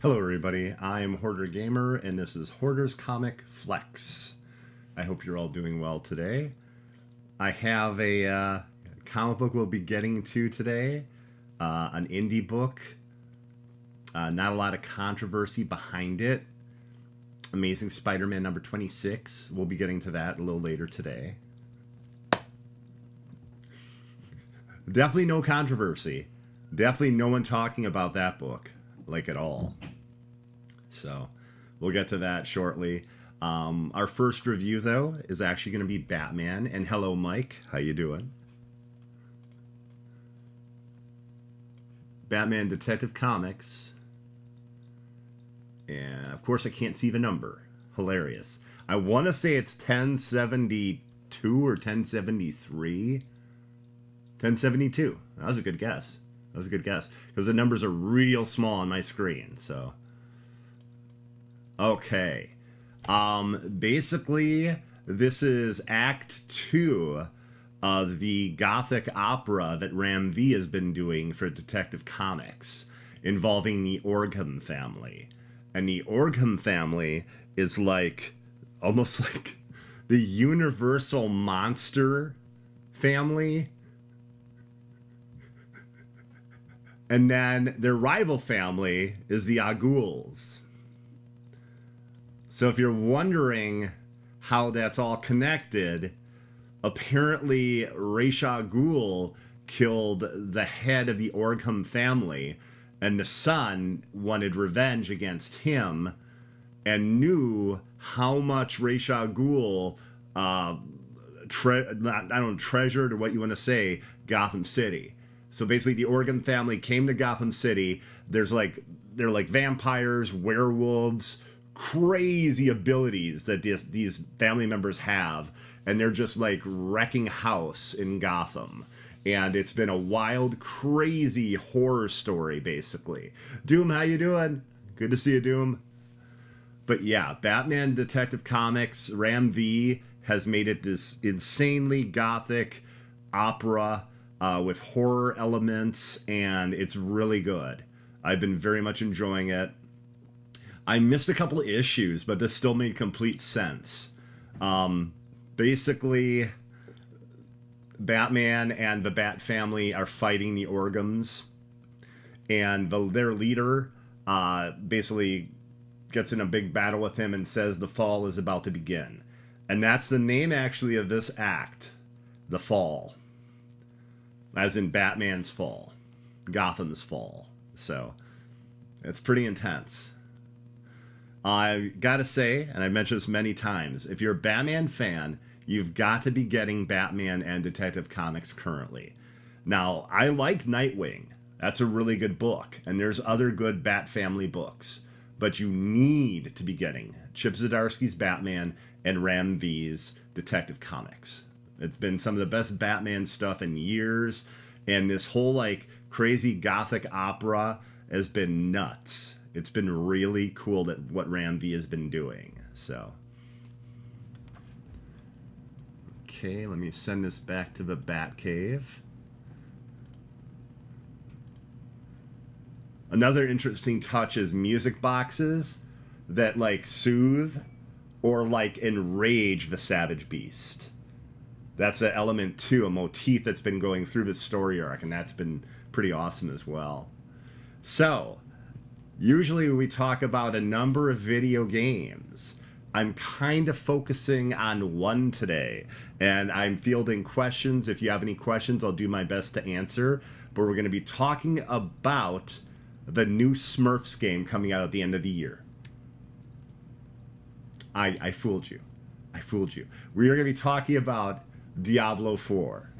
Hello everybody, I'm Hoardergamer and this is Hoarder's Comic Flex. I hope you're all doing well today. I have a comic book we'll be getting to today, an indie book, not a lot of controversy behind it. Amazing Spider-Man number 26, we'll be getting to that a little later today. Definitely no controversy. Definitely no one talking about that book, like at all. So we'll get to that shortly. Our first review, though, is actually going to be Batman. And hello, Mike. How you doing? Batman Detective Comics. And, of course, I can't see the number. Hilarious. I want to say it's 1072 or 1073. 1072. That was a good guess. Because the numbers are real small on my screen, so... Okay. Basically, this is Act 2 of the Gothic opera that Ram V has been doing for Detective Comics, involving the Orgham family. And the Orgham family is like, almost like the universal monster family. And then their rival family is the Aghouls. So if you're wondering how that's all connected, apparently Ra's al Ghul killed the head of the Orgham family, and the son wanted revenge against him and knew how much Ra's al Ghul treasured, or what you want to say, Gotham City. So basically the Orgham family came to Gotham City. They're like vampires, werewolves, crazy abilities that these family members have, and they're just like wrecking house in Gotham. And it's been a wild, crazy horror story, basically. Doom, how you doing? Good to see you, Doom. But yeah, Batman Detective Comics, Ram V has made it this insanely gothic opera with horror elements, and it's really good. I've been very much enjoying it. I missed a couple of issues, but this still made complete sense. Basically, Batman and the Bat family are fighting the Orghams, and their leader basically gets in a big battle with him and says the fall is about to begin. And that's the name, actually, of this act, The Fall. As in Batman's fall, Gotham's fall. So, it's pretty intense. I gotta say, and I've mentioned this many times, if you're a Batman fan, you've got to be getting Batman and Detective Comics currently. Now, I like Nightwing. That's a really good book, and there's other good Bat family books. But you need to be getting Chip Zdarsky's Batman and Ram V's Detective Comics. It's been some of the best Batman stuff in years, and this whole like crazy gothic opera has been nuts. It's been really cool that what Ram V has been doing. So, okay, let me send this back to the Batcave. Another interesting touch is music boxes that like soothe or like enrage the Savage Beast. That's an element too, a motif that's been going through the story arc, and that's been pretty awesome as well. So, usually we talk about a number of video games. I'm kind of focusing on one today, and I'm fielding questions. If you have any questions, I'll do my best to answer. But we're going to be talking about the new Smurfs game coming out at the end of the year. I fooled you. We are going to be talking about Diablo 4.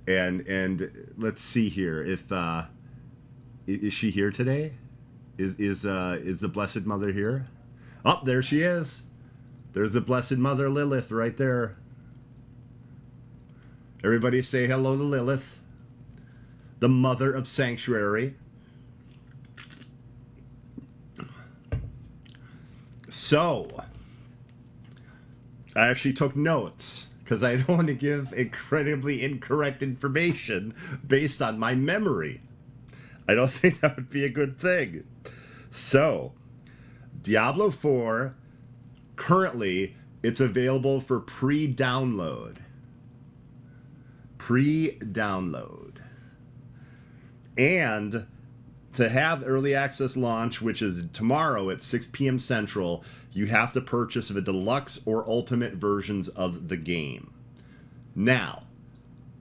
And let's see here. If is she here today? Is the Blessed Mother here? Oh, there she is. There's the Blessed Mother Lilith right there. Everybody say hello to Lilith, the Mother of Sanctuary. So, I actually took notes because I don't want to give incredibly incorrect information based on my memory. I don't think that would be a good thing. So, Diablo 4, currently, it's available for pre-download. Pre-download. And to have early access launch, which is tomorrow at 6 p.m. Central, you have to purchase the deluxe or ultimate versions of the game. Now,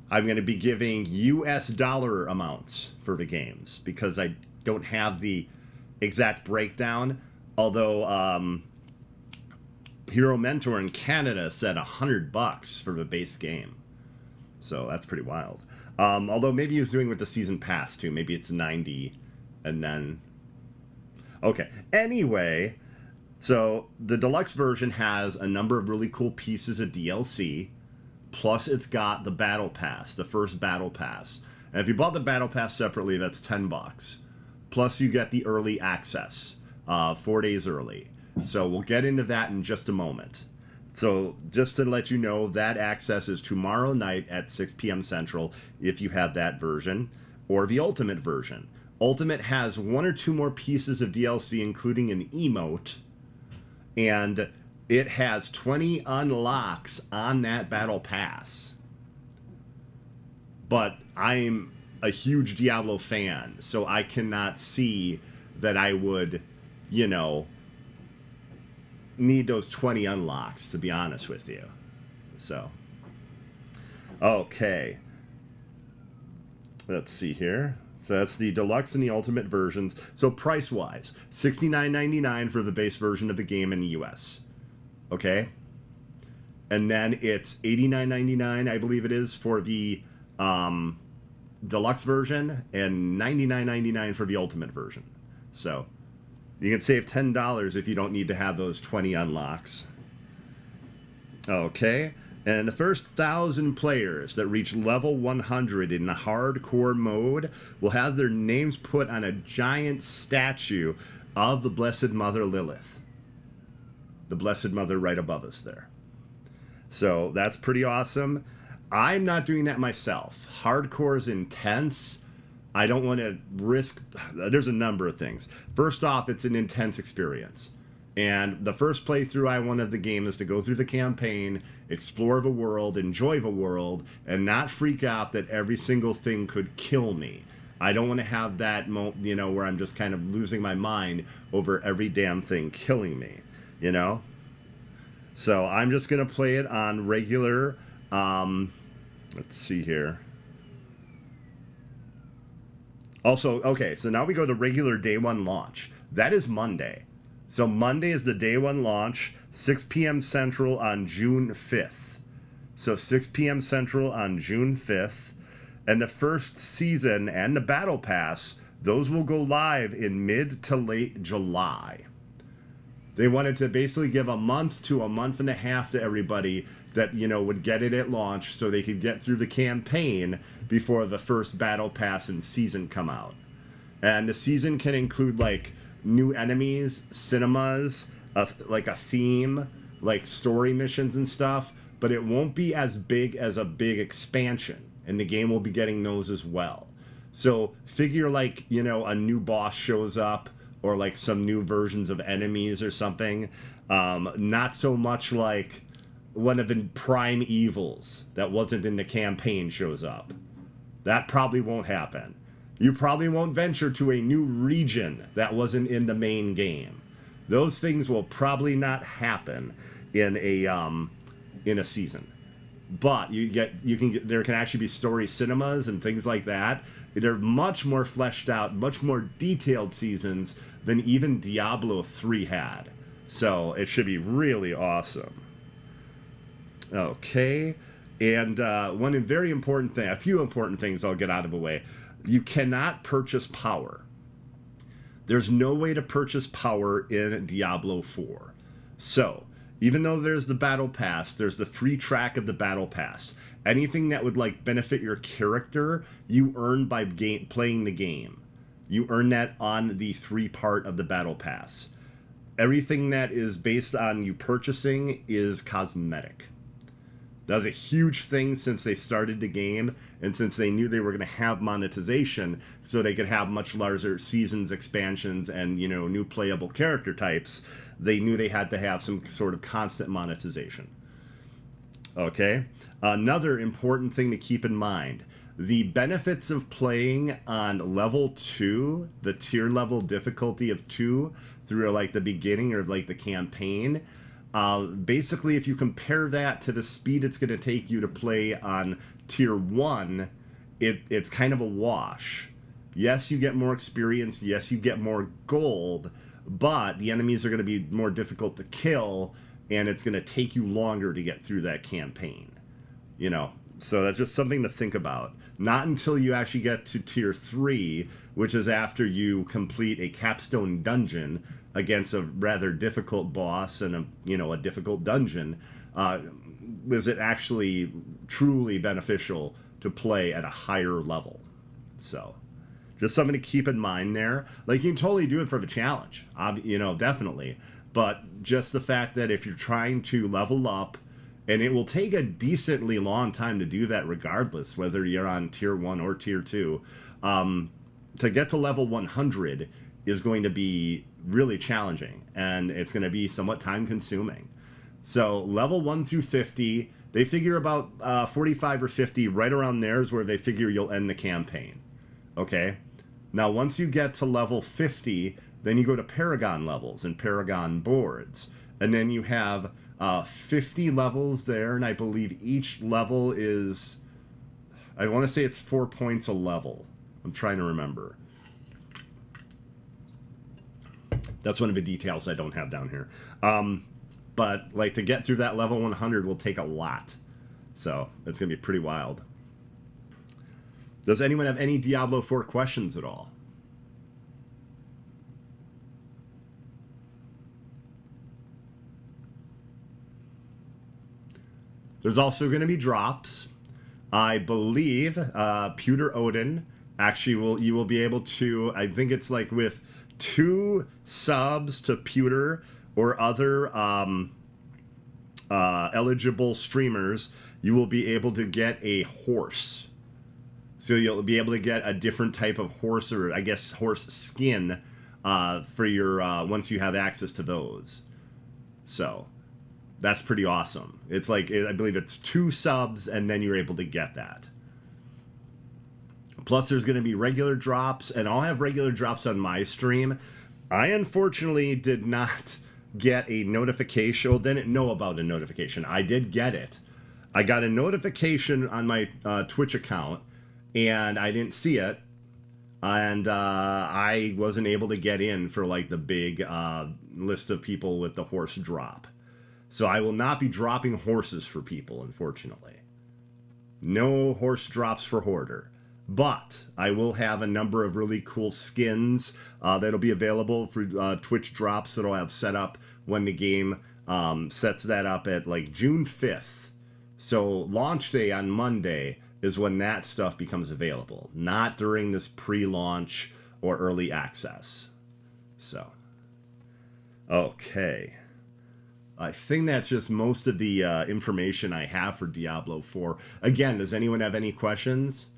I'm going to be giving US dollar amounts for the games because I don't have the exact breakdown. Although Hero Mentor in Canada said $100 for the base game. So that's pretty wild. Although maybe he was doing with the season pass too. Maybe it's 90 and then... Okay, anyway, so the deluxe version has a number of really cool pieces of DLC. Plus it's got the battle pass, the first battle pass. And if you bought the battle pass separately, that's $10. Plus you get the early access, 4 days early. So we'll get into that in just a moment. So just to let you know, that access is tomorrow night at 6 p.m. Central if you have that version, or the Ultimate version. Ultimate has 1 or 2 more pieces of DLC, including an emote, and it has 20 unlocks on that battle pass. But I'm a huge Diablo fan, so I cannot see that I would, you know, need those 20 unlocks, to be honest with you. So, okay. Let's see here. So that's the deluxe and the ultimate versions. So price-wise, $69.99 for the base version of the game in the US. Okay? And then it's $89.99, I believe it is, for the deluxe version, and $99.99 for the ultimate version. So you can save $10 if you don't need to have those 20 unlocks. Okay, and the first 1,000 players that reach level 100 in the hardcore mode will have their names put on a giant statue of the Blessed Mother Lilith. The Blessed Mother right above us there. So that's pretty awesome. I'm not doing that myself. Hardcore is intense. I don't want to risk... There's a number of things. First off, it's an intense experience. And the first playthrough I want of the game is to go through the campaign, explore the world, enjoy the world, and not freak out that every single thing could kill me. I don't want to have that, you know, where I'm just kind of losing my mind over every damn thing killing me, you know? So I'm just going to play it on regular... let's see here. Also, okay, so now we go to regular day 1 launch. That is Monday. So Monday is the day 1 launch, 6 p.m. Central on June 5th. So 6 p.m. Central on June 5th. And the first season and the battle pass, those will go live in mid to late July. They wanted to basically give a month to a month and a half to everybody that, you know, would get it at launch so they could get through the campaign before the first battle pass and season come out. And the season can include, like, new enemies, cinemas, like a theme, like story missions and stuff, but it won't be as big as a big expansion, and the game will be getting those as well. So figure, like, you know, a new boss shows up, or like some new versions of enemies or something. Not so much like one of the prime evils that wasn't in the campaign shows up. That probably won't happen. You probably won't venture to a new region that wasn't in the main game. Those things will probably not happen in a season. But there can actually be story cinemas and things like that. They're much more fleshed out, much more detailed seasons than even Diablo 3 had. So it should be really awesome. Okay, and one very important thing, a few important things I'll get out of the way. You cannot purchase power. There's no way to purchase power in Diablo 4. So, even though there's the battle pass, there's the free track of the battle pass. Anything that would, like, benefit your character, you earn by playing the game. You earn that on the 3 part of the battle pass. Everything that is based on you purchasing is cosmetic. That was a huge thing since they started the game, and since they knew they were going to have monetization, so they could have much larger seasons, expansions, and new playable character types. They knew they had to have some sort of constant monetization. Okay, another important thing to keep in mind: the benefits of playing on level 2, the tier level difficulty of 2, through like the beginning or like the campaign. Basically, if you compare that to the speed it's going to take you to play on tier 1, it's kind of a wash. Yes, you get more experience. Yes, you get more gold, but the enemies are going to be more difficult to kill, and it's going to take you longer to get through that campaign. So that's just something to think about. Not until you actually get to tier 3, which is after you complete a capstone dungeon against a rather difficult boss and a difficult dungeon, is it actually truly beneficial to play at a higher level. So just something to keep in mind there. Like, you can totally do it for the challenge, definitely. But just the fact that if you're trying to level up, and it will take a decently long time to do that regardless, whether you're on tier 1 or tier 2, to get to level 100 is going to be really challenging, and it's going to be somewhat time consuming. So level 1 through 50, they figure about 45 or 50, right around there is where they figure you'll end the campaign. Okay? Now, once you get to level 50, then you go to Paragon levels and Paragon boards. And then you have 50 levels there, and I believe each level is, I want to say it's 4 points a level. I'm trying to remember. That's one of the details I don't have down here. But like, to get through that level 100 will take a lot. So it's going to be pretty wild. Does anyone have any Diablo 4 questions at all? There's also going to be drops. I believe Pewter Odin actually you will be able to, I think it's like with 2 subs to Pewter or other eligible streamers, you will be able to get a horse. So you'll be able to get a different type of horse, or I guess horse skin, for your once you have access to those. So that's pretty awesome. It's like, I believe it's 2 subs, and then you're able to get that. Plus, there's going to be regular drops, and I'll have regular drops on my stream. I unfortunately did not get a notification. Well, didn't know about a notification. I did get it. I got a notification on my Twitch account, and I didn't see it. And I wasn't able to get in for like the big list of people with the horse drop. So I will not be dropping horses for people, unfortunately. No horse drops for Hoarder. But I will have a number of really cool skins that'll be available for Twitch drops that I'll have set up when the game sets that up at like June 5th. So launch day on Monday is when that stuff becomes available, not during this pre-launch or early access. So, okay. I think that's just most of the information I have for Diablo 4. Again, does anyone have any questions?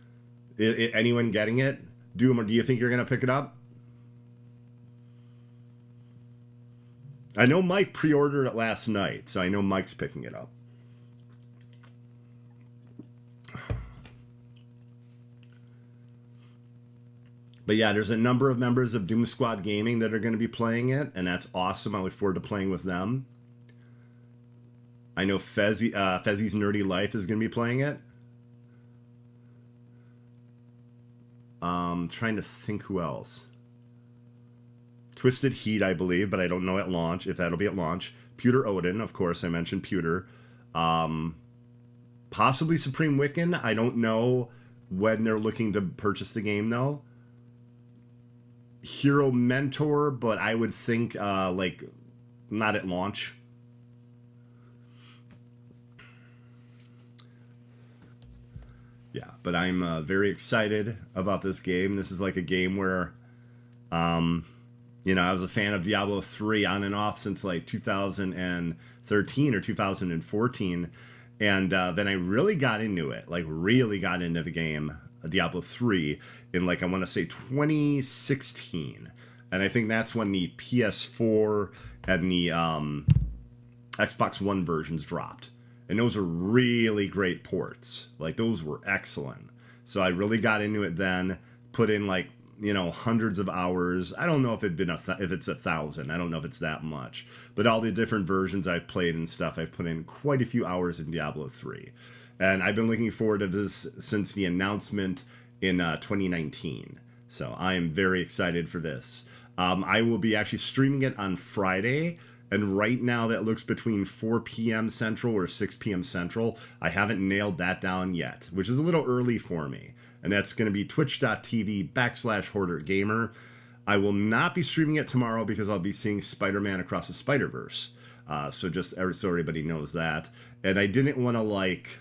Anyone getting it? Doom, or do you think you're going to pick it up? I know Mike pre-ordered it last night, so I know Mike's picking it up. But yeah, there's a number of members of Doom Squad Gaming that are going to be playing it, and that's awesome. I look forward to playing with them. I know Fezzy's Nerdy Life is going to be playing it. Trying to think who else. Twisted Heat, I believe, but I don't know at launch, if that'll be at launch. Pewter Odin, of course, I mentioned Pewter. Possibly Supreme Wiccan. I don't know when they're looking to purchase the game, though. Hero Mentor, but I would think, like, not at launch. Yeah, but I'm very excited about this game. This is like a game where, I was a fan of Diablo 3 on and off since like 2013 or 2014. And then I really got into it, like really got into the game, Diablo 3, in like, I want to say 2016. And I think that's when the PS4 and the Xbox One versions dropped. And those are really great ports. Like, those were excellent. So I really got into it then, put in like, you know, hundreds of hours. I don't know if it'd been if it's 1,000. I don't know if it's that much. But all the different versions I've played and stuff, I've put in quite a few hours in Diablo 3. And I've been looking forward to this since the announcement in 2019. So I am very excited for this. I will be actually streaming it on Friday. And right now that looks between 4 p.m. Central or 6 p.m. Central. I haven't nailed that down yet, which is a little early for me. And that's going to be twitch.tv/Hoardergamer. I will not be streaming it tomorrow because I'll be seeing Spider-Man Across the Spider-Verse. So just so everybody knows that. And I didn't want to like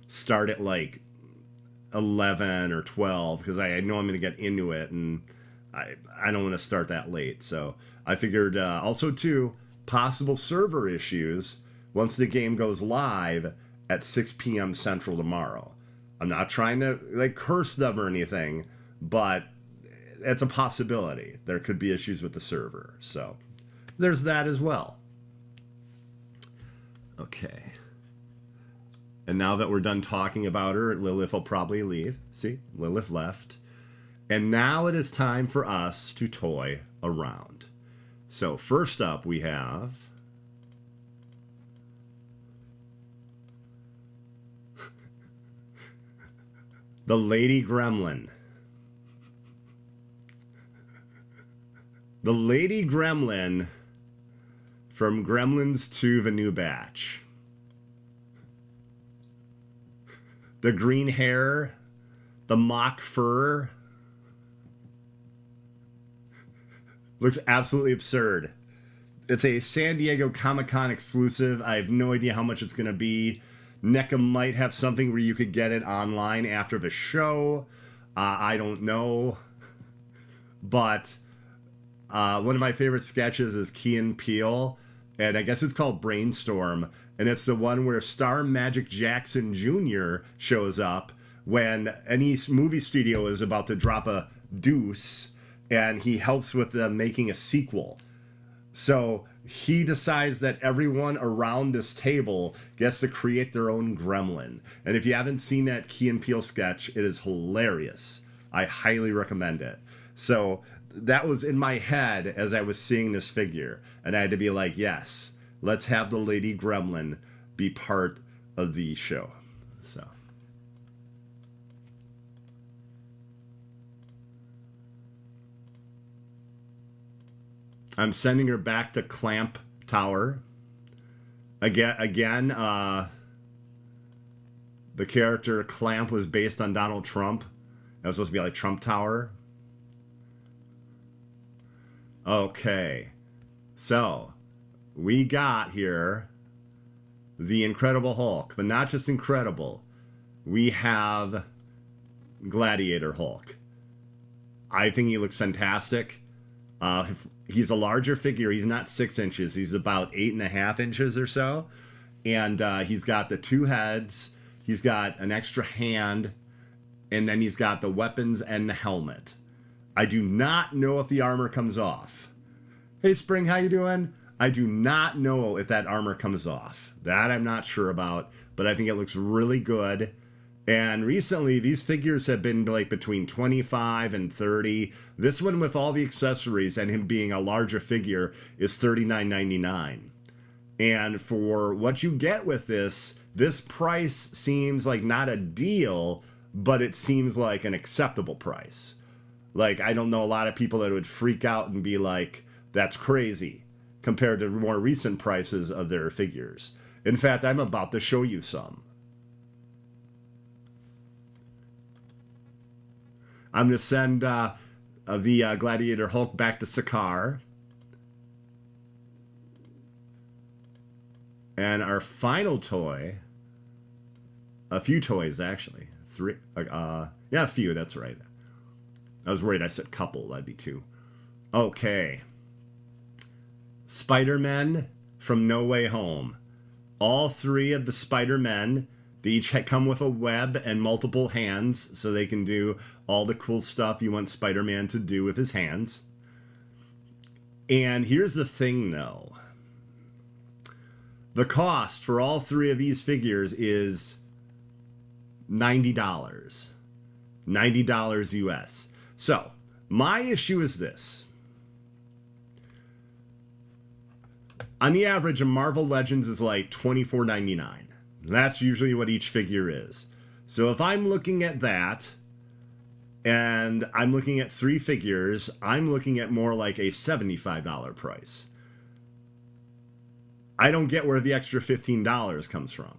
start at like 11 or 12 because I know I'm going to get into it and I don't want to start that late. So I figured also too, possible server issues once the game goes live at 6 p.m. Central tomorrow. I'm not trying to like curse them or anything, but it's a possibility. There could be issues with the server. So there's that as well. Okay. And now that we're done talking about her, Lilith will probably leave. See, Lilith left. And now it is time for us to toy around. So first up we have the Lady Gremlin. The Lady Gremlin from Gremlins 2, the new batch. The green hair, the mock fur. Looks absolutely absurd. It's a San Diego Comic-Con exclusive. I have no idea how much it's going to be. NECA might have something where you could get it online after the show. I don't know. But one of my favorite sketches is Key and Peele. And I guess it's called Brainstorm. And it's the one where Star Magic Jackson Jr. shows up when any movie studio is about to drop a deuce. And he helps with them making a sequel. So he decides that everyone around this table gets to create their own gremlin. And if you haven't seen that Key and Peele sketch, it is hilarious. I highly recommend it. So that was in my head as I was seeing this figure. And I had to be like, yes, let's have the Lady Gremlin be part of the show. So. I'm sending her back to Clamp Tower. Again, the character Clamp was based on Donald Trump. That was supposed to be like Trump Tower. Okay. So, we got here the Incredible Hulk. But not just incredible. We have Gladiator Hulk. I think he looks fantastic. He's a larger figure. He's not 6 inches. He's about 8.5 inches or so. And he's got the 2 heads. He's got an extra hand. And then he's got the weapons and the helmet. I do not know if the armor comes off. Hey, Spring, how you doing? I do not know if that armor comes off. That I'm not sure about. But I think it looks really good. And recently, these figures have been like between 25 and 30. This one with all the accessories and him being a larger figure is $39.99. And for what you get with this price seems like not a deal, but it seems like an acceptable price. Like, I don't know a lot of people that would freak out and be like, that's crazy, compared to more recent prices of their figures. In fact, I'm about to show you some. I'm going to send the Gladiator Hulk back to Sakaar. And our final toy, a few toys actually, 3, yeah, a few, that's right. I was worried I said couple, that'd be 2. Okay. Spider-Man from No Way Home. all three of the Spider-Men. They each come with a web and multiple hands, so they can do all the cool stuff you want Spider-Man to do with his hands. And here's the thing, though. The cost for all three of these figures is $90. $90 US. So, my issue is this. On the average, a Marvel Legends is like $24.99. That's usually what each figure is. So if I'm looking at that, and I'm looking at three figures, I'm looking at more like a $75 price. I don't get where the extra $15 comes from.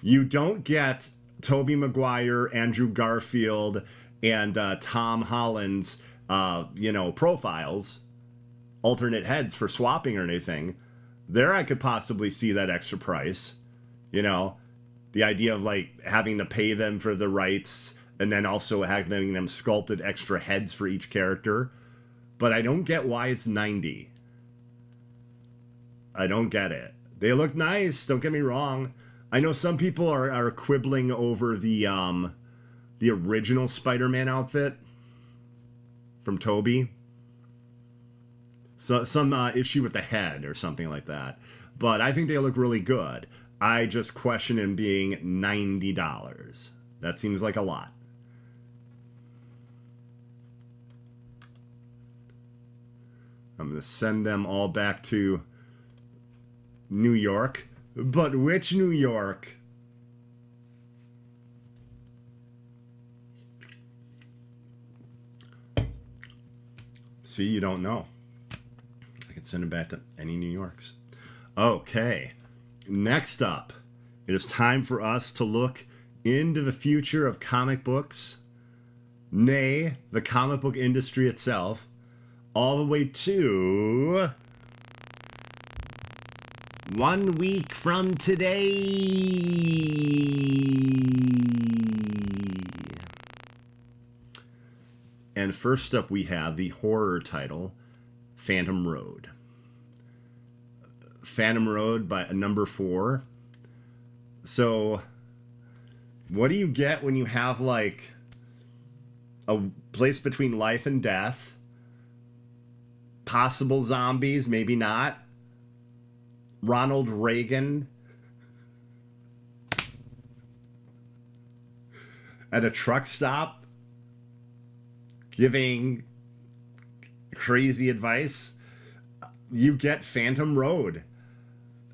You don't get Tobey Maguire, Andrew Garfield, and Tom Holland's, profiles, alternate heads for swapping or anything. There I could possibly see that extra price. You know, the idea of like having to pay them for the rights and then also having them sculpted extra heads for each character. But I don't get why it's $90. I don't get it. They look nice, don't get me wrong. I know some people are quibbling over the original Spider-Man outfit from Tobey. So some issue with the head or something like that. But I think they look really good. I just question him being $90. That seems like a lot. I'm going to send them all back to New York. But which New York? See, you don't know. I can send them back to any New Yorks. Okay. Next up, it is time for us to look into the future of comic books, nay, the comic book industry itself, all the way to 1 week from today. And first up, we have the horror title, Phantom Road. Phantom Road by number 4. So, what do you get when you have like a place between life and death? Possible zombies, maybe not. Ronald Reagan at a truck stop giving crazy advice. You get Phantom Road.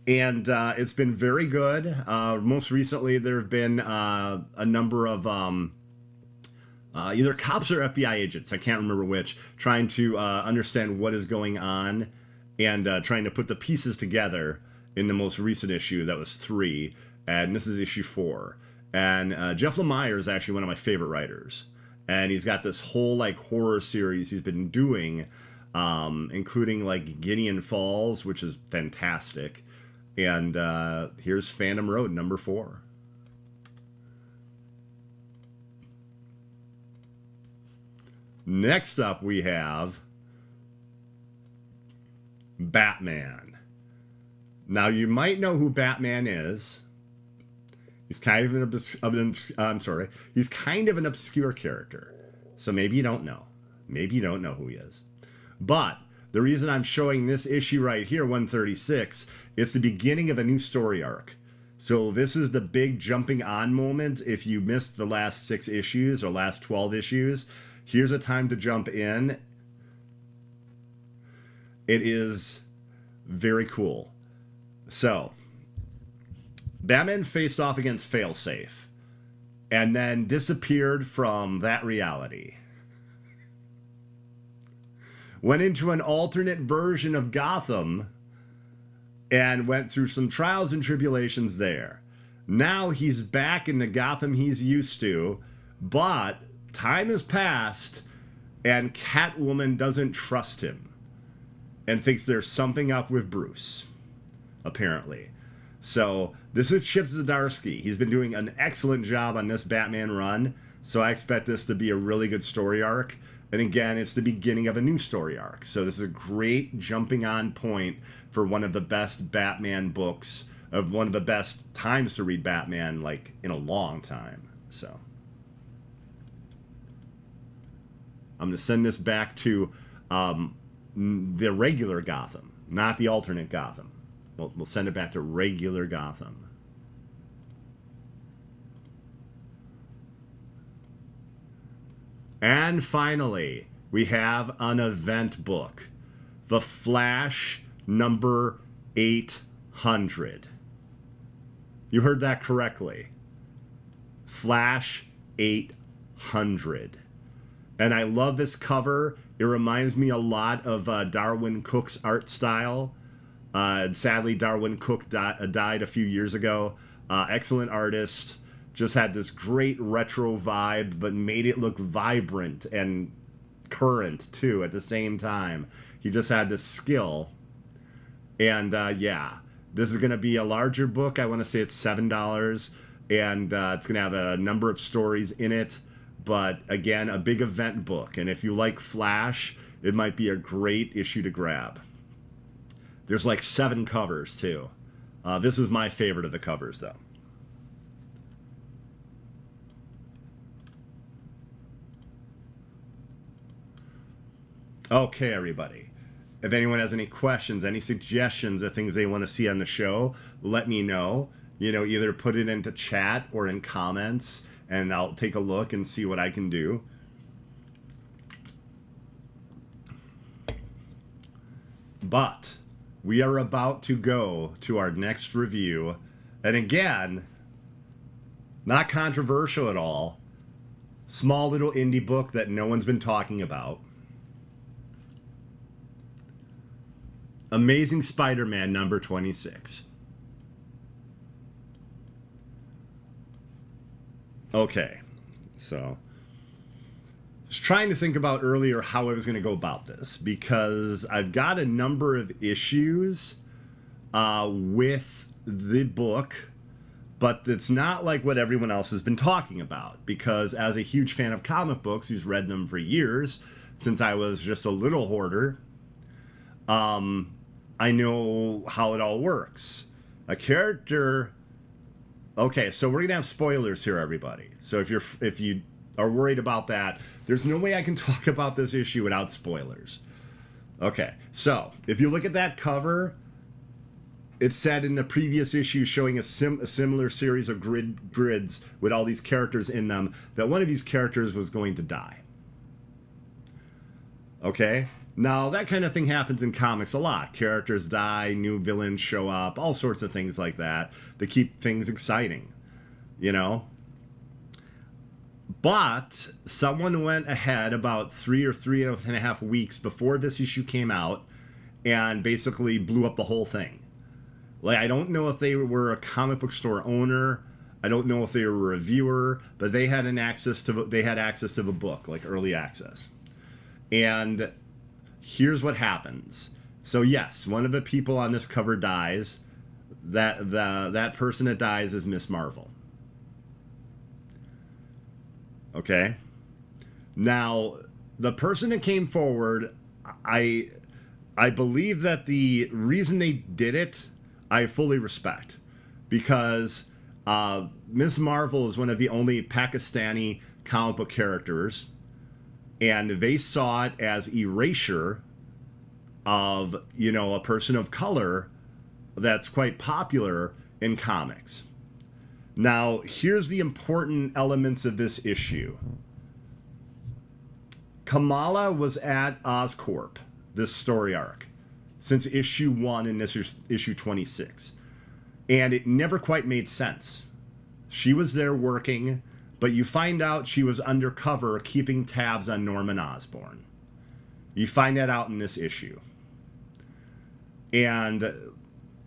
And it's been very good. Most recently, there have been a number of either cops or FBI agents, I can't remember which, trying to understand what is going on and trying to put the pieces together in the most recent issue. That was 3, and this is issue 4. And Jeff Lemire is actually one of my favorite writers. And he's got this whole like horror series he's been doing, including like Gideon Falls, which is fantastic. And here's Phantom Road, number 4. Next up, we have Batman. Now, you might know who Batman is. He's kind of he's kind of an obscure character. So maybe you don't know. Maybe you don't know who he is. But the reason I'm showing this issue right here, 136, it's the beginning of a new story arc. So this is the big jumping on moment. If you missed the last 6 issues or last 12 issues, here's a time to jump in. It is very cool. So, Batman faced off against Failsafe and then disappeared from that reality. Went into an alternate version of Gotham and went through some trials and tribulations there. Now he's back in the Gotham he's used to, but time has passed and Catwoman doesn't trust him and thinks there's something up with Bruce, apparently. So this is Chip Zdarsky. He's been doing an excellent job on this Batman run, so I expect this to be a really good story arc. And again, it's the beginning of a new story arc. So this is a great jumping on point for one of the best Batman books, of one of the best times to read Batman, like, in a long time. So I'm going to send this back to the regular Gotham, not the alternate Gotham. We'll send it back to regular Gotham. And finally, we have an event book. The Flash number 800. You heard that correctly. Flash 800. And I love this cover. It reminds me a lot of Darwin Cook's art style. Sadly, Darwin Cook died a few years ago. Excellent artist. Just had this great retro vibe, but made it look vibrant and current, too, at the same time. He just had this skill. And, yeah, this is going to be a larger book. I want to say it's $7. And it's going to have a number of stories in it. But, again, a big event book. And if you like Flash, it might be a great issue to grab. There's like 7 covers, too. This is my favorite of the covers, though. Okay, everybody. If anyone has any questions, any suggestions of things they want to see on the show, let me know. You know, either put it into chat or in comments, and I'll take a look and see what I can do. But we are about to go to our next review. And again, not controversial at all. Small little indie book that no one's been talking about. Amazing Spider-Man number 26. Okay, so I was trying to think about earlier how I was going to go about this, because I've got a number of issues with the book, but it's not like what everyone else has been talking about, because as a huge fan of comic books who's read them for years, since I was just a little hoarder, I know how it all works. A character... Okay, so we're going to have spoilers here, everybody. So if you are worried about that, there's no way I can talk about this issue without spoilers. Okay, so if you look at that cover, it said in the previous issue showing a similar series of grids with all these characters in them that one of these characters was going to die. Okay? Now, that kind of thing happens in comics a lot. Characters die, new villains show up, all sorts of things like that to keep things exciting, you know? But someone went ahead about 3.5 weeks before this issue came out and basically blew up the whole thing. Like, I don't know if they were a comic book store owner. I don't know if they were a reviewer, but they had access to the book, like early access. And here's what happens. So yes, one of the people on this cover dies. That person that dies is Miss Marvel. Okay. Now, the person that came forward, I believe that the reason they did it, I fully respect, because Miss Marvel is one of the only Pakistani comic book characters. And they saw it as erasure of, you know, a person of color that's quite popular in comics. Now, here's the important elements of this issue. Kamala was at Oscorp, this story arc, since issue 1 and this is issue 26. And it never quite made sense. She was there working, but you find out she was undercover keeping tabs on Norman Osborn. You find that out in this issue. And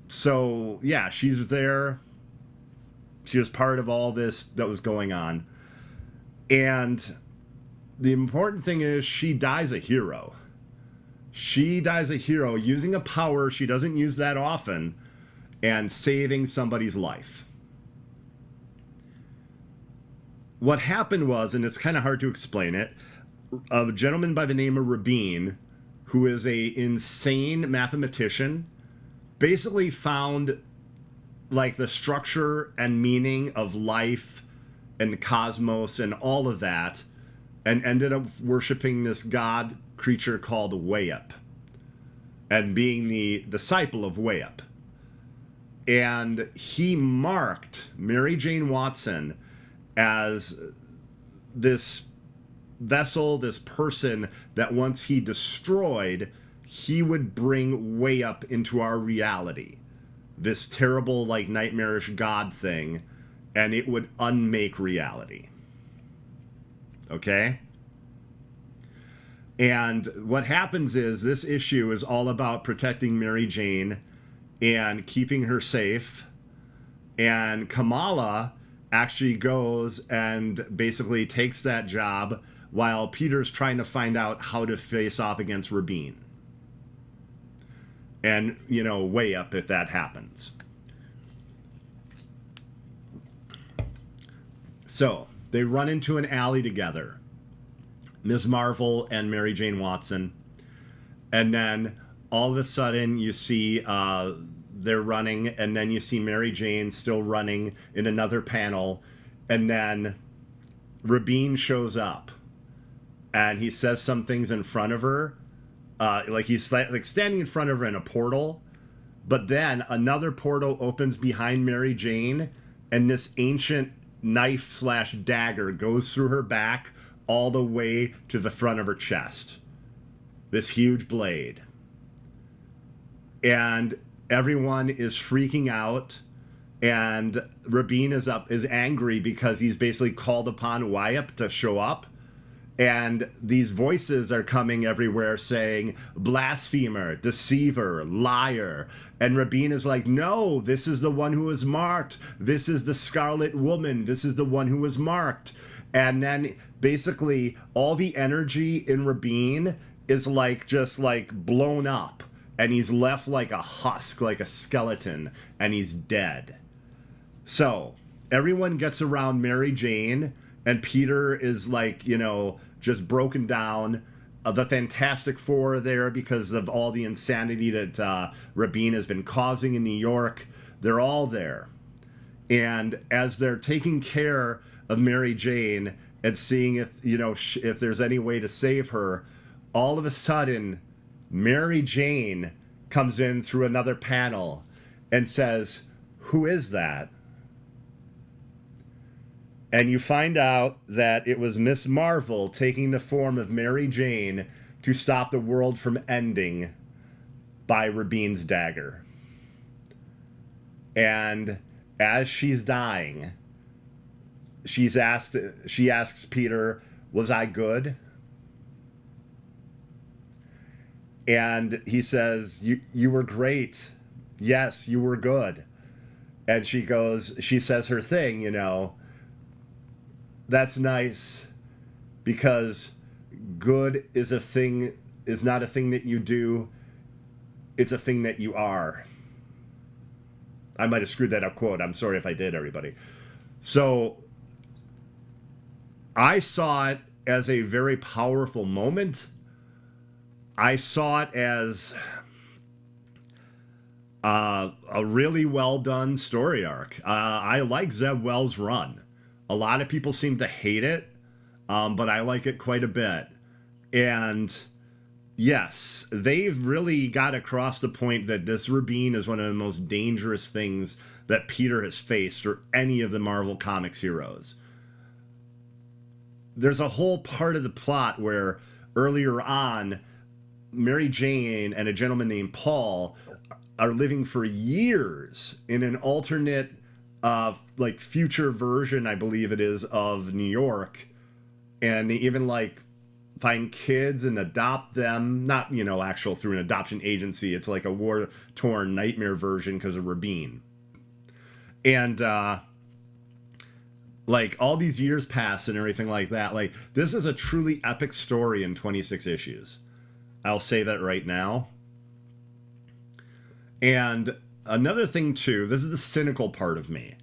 so, yeah, she was there. She was part of all this that was going on. And the important thing is she dies a hero. She dies a hero using a power she doesn't use that often and saving somebody's life. What happened was, and it's kind of hard to explain it, a gentleman by the name of Rabin, who is a insane mathematician, basically found like the structure and meaning of life and the cosmos and all of that, and ended up worshiping this god creature called Wayup and being the disciple of Wayup. And he marked Mary Jane Watson as this vessel, this person that once he destroyed, he would bring Wayup into our reality. This terrible, like, nightmarish god thing, and it would unmake reality. Okay? And what happens is this issue is all about protecting Mary Jane and keeping her safe. And Kamala actually goes and basically takes that job while Peter's trying to find out how to face off against Rabin. And, you know, Wayup if that happens. So, they run into an alley together. Ms. Marvel and Mary Jane Watson. And then all of a sudden you see they're running, and then you see Mary Jane still running in another panel, and then Rabin shows up and he says some things in front of her, like he's like standing in front of her in a portal, but then another portal opens behind Mary Jane, and this ancient knife / dagger goes through her back all the way to the front of her chest. This huge blade. And everyone is freaking out, and Rabin is angry because he's basically called upon Wayup to show up, and these voices are coming everywhere saying blasphemer, deceiver, liar, and Rabin is like, no, this is the one who was marked, this is the Scarlet Woman, this is the one who was marked. And then basically all the energy in Rabin is like just like blown up, and he's left like a husk, like a skeleton, and he's dead. So everyone gets around Mary Jane, and Peter is like, you know, just broken down. The Fantastic Four are there because of all the insanity that Rabin has been causing in New York. They're all there. And as they're taking care of Mary Jane and seeing if, you know, if there's any way to save her, all of a sudden Mary Jane comes in through another panel and says, "Who is that?" And you find out that it was Miss Marvel taking the form of Mary Jane to stop the world from ending by Rabin's dagger. And as she's dying, she asks Peter, "Was I good?" And he says, you were great. Yes, you were good. And she says her thing, you know, "That's nice, because good is not a thing that you do, it's a thing that you are." I might have screwed that up quote. I'm sorry if I did, everybody. So I saw it as a very powerful moment. I saw it as a really well done story arc. I like Zeb Wells' run. A lot of people seem to hate it, but I like it quite a bit. And yes, they've really got across the point that this Rabin is one of the most dangerous things that Peter has faced, or any of the Marvel Comics heroes. There's a whole part of the plot where earlier on, Mary Jane and a gentleman named Paul are living for years in an alternate like future version, I believe it is, of New York, and they even like find kids and adopt them, not, you know, actual through an adoption agency. It's like a war-torn nightmare version because of Rabin. And like all these years pass and everything like that. Like, this is a truly epic story in 26 issues. I'll say that right now. And another thing too, this is the cynical part of me.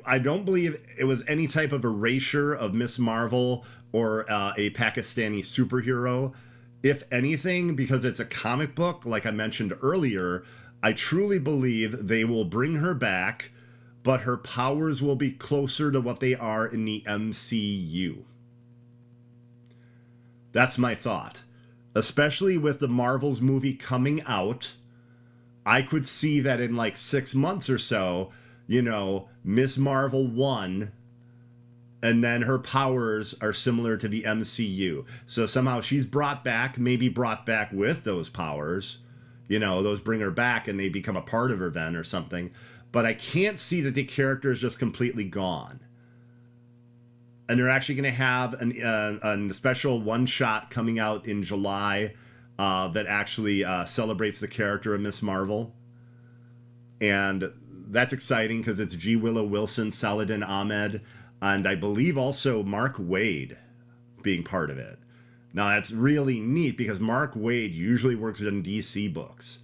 I don't believe it was any type of erasure of Miss Marvel or a Pakistani superhero. If anything, because it's a comic book, like I mentioned earlier, I truly believe they will bring her back, but her powers will be closer to what they are in the MCU. That's my thought. Especially with the Marvels movie coming out, I could see that in like 6 months or so, you know, Miss Marvel won, and then her powers are similar to the MCU. So somehow she's brought back, maybe brought back with those powers. You know, those bring her back and they become a part of her then or something. But I can't see that the character is just completely gone. And they're actually going to have a special one-shot coming out in July that actually celebrates the character of Miss Marvel. And that's exciting because it's G. Willow Wilson, Saladin Ahmed, and I believe also Mark Waid being part of it. Now, that's really neat because Mark Waid usually works in DC books.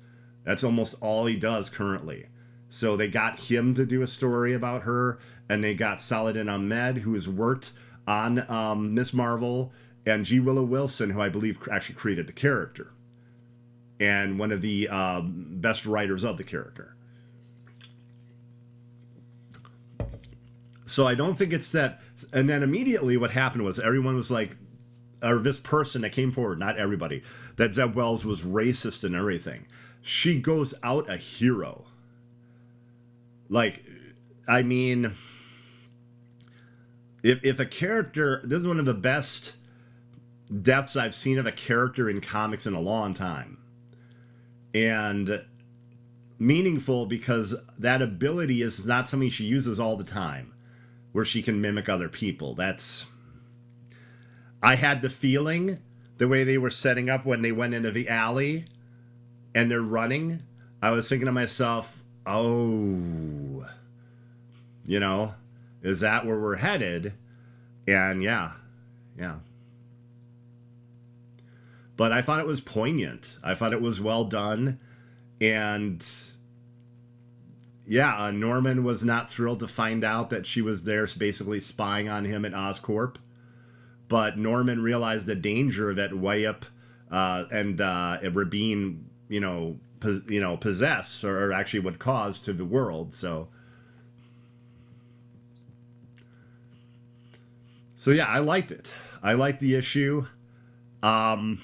That's almost all he does currently. So they got him to do a story about her, and they got Saladin Ahmed, who has worked on Miss Marvel, and G. Willow Wilson, who I believe actually created the character, and one of the best writers of the character. So I don't think it's that. And then immediately what happened was everyone was like, or this person that came forward, not everybody, that Zeb Wells was racist and everything. She goes out a hero. Like, I mean, if a character, this is one of the best deaths I've seen of a character in comics in a long time. And meaningful because that ability is not something she uses all the time, where she can mimic other people. I had the feeling, the way they were setting up when they went into the alley and they're running, I was thinking to myself, oh, you know, is that where we're headed? And yeah. But I thought it was poignant. I thought it was well done. And yeah, Norman was not thrilled to find out that she was there basically spying on him at Oscorp. But Norman realized the danger that Wyatt and Rabin, possess or actually would cause to the world. So yeah, I liked it. I liked the issue. I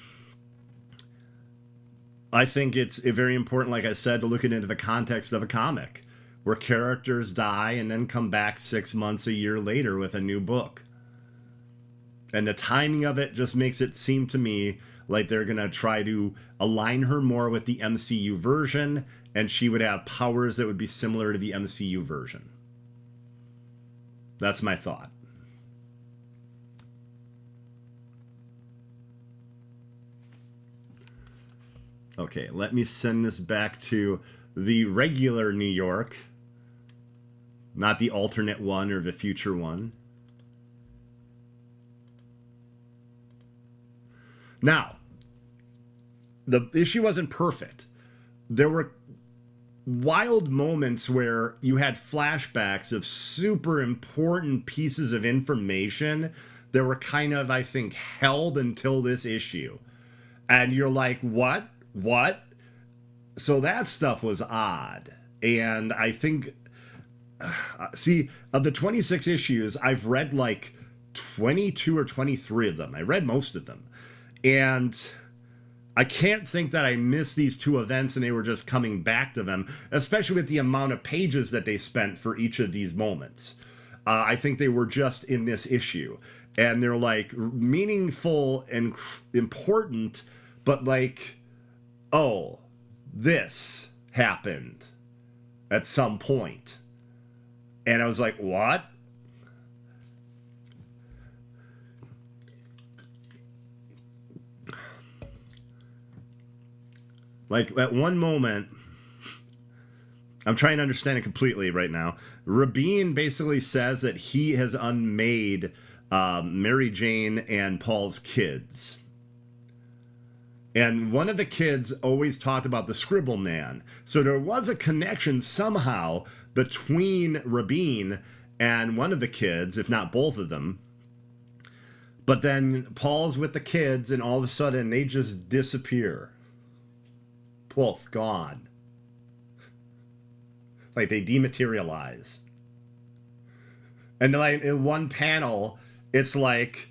think it's very important, like I said, to look into the context of a comic where characters die and then come back 6 months, a year later with a new book. And the timing of it just makes it seem to me like they're going to try to align her more with the MCU version, and she would have powers that would be similar to the MCU version. That's my thought. Okay, let me send this back to the regular New York, not the alternate one or the future one. Now, the issue wasn't perfect. There were wild moments where you had flashbacks of super important pieces of information that were kind of, I think, held until this issue. And you're like, what? So that stuff was odd. And I think, see, of the 26 issues, I've read like 22 or 23 of them. I read most of them. And I can't think that I missed these two events and they were just coming back to them, especially with the amount of pages that they spent for each of these moments. I think they were just in this issue. And they're like meaningful and important, but like, oh, this happened at some point. And I was like, what? Like, at one moment, I'm trying to understand it completely right now. Rabin basically says that he has unmade Mary Jane and Paul's kids. And one of the kids always talked about the Scribble Man. So there was a connection somehow between Rabin and one of the kids, if not both of them. But then Paul's with the kids, and all of a sudden they just disappear. Poof, gone. Like they dematerialize. And like in one panel, it's like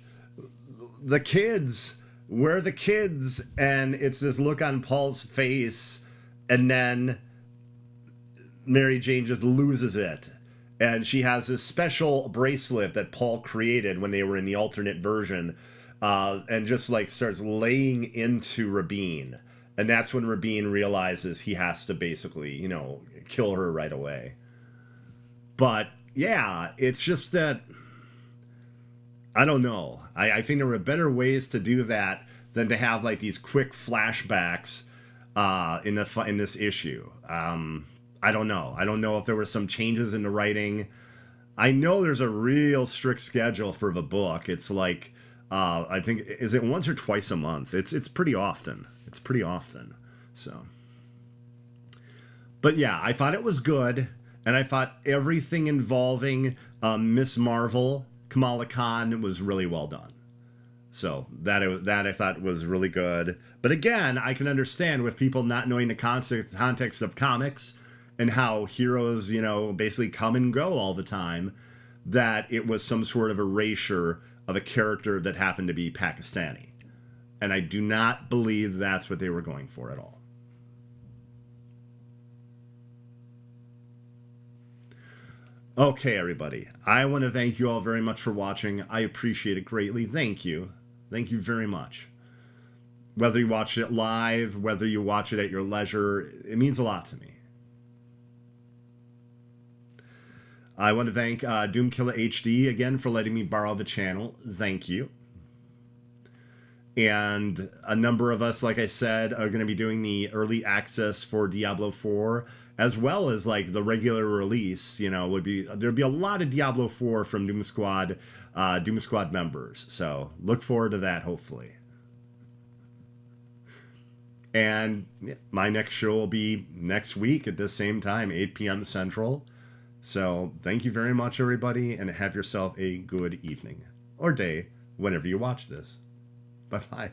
the kids, where are the kids? And it's this look on Paul's face, and then Mary Jane just loses it. And she has this special bracelet that Paul created when they were in the alternate version, and just like starts laying into Rabin. And that's when Rabin realizes he has to basically, you know, kill her right away. But yeah, it's just that, I don't know. I think there were better ways to do that than to have like these quick flashbacks in this issue. I don't know. I don't know if there were some changes in the writing. I know there's a real strict schedule for the book. It's like, I think, is it once or twice a month? It's pretty often. It's pretty often. So, but yeah, I thought it was good, and I thought everything involving Miss Marvel, Kamala Khan, was really well done. So that I thought was really good. But again, I can understand with people not knowing the context of comics and how heroes, you know, basically come and go all the time, that it was some sort of erasure of a character that happened to be Pakistani. And I do not believe that's what they were going for at all. Okay, everybody. I want to thank you all very much for watching. I appreciate it greatly. Thank you. Thank you very much. Whether you watch it live, whether you watch it at your leisure, it means a lot to me. I want to thank Doomkiller HD again for letting me borrow the channel. Thank you. And a number of us, like I said, are going to be doing the early access for Diablo 4, as well as like the regular release. You know, there'd be a lot of Diablo 4 from Doom Squad members. So look forward to that, hopefully. And my next show will be next week at the same time, 8 p.m. Central. So thank you very much, everybody, and have yourself a good evening or day whenever you watch this. Bye-bye.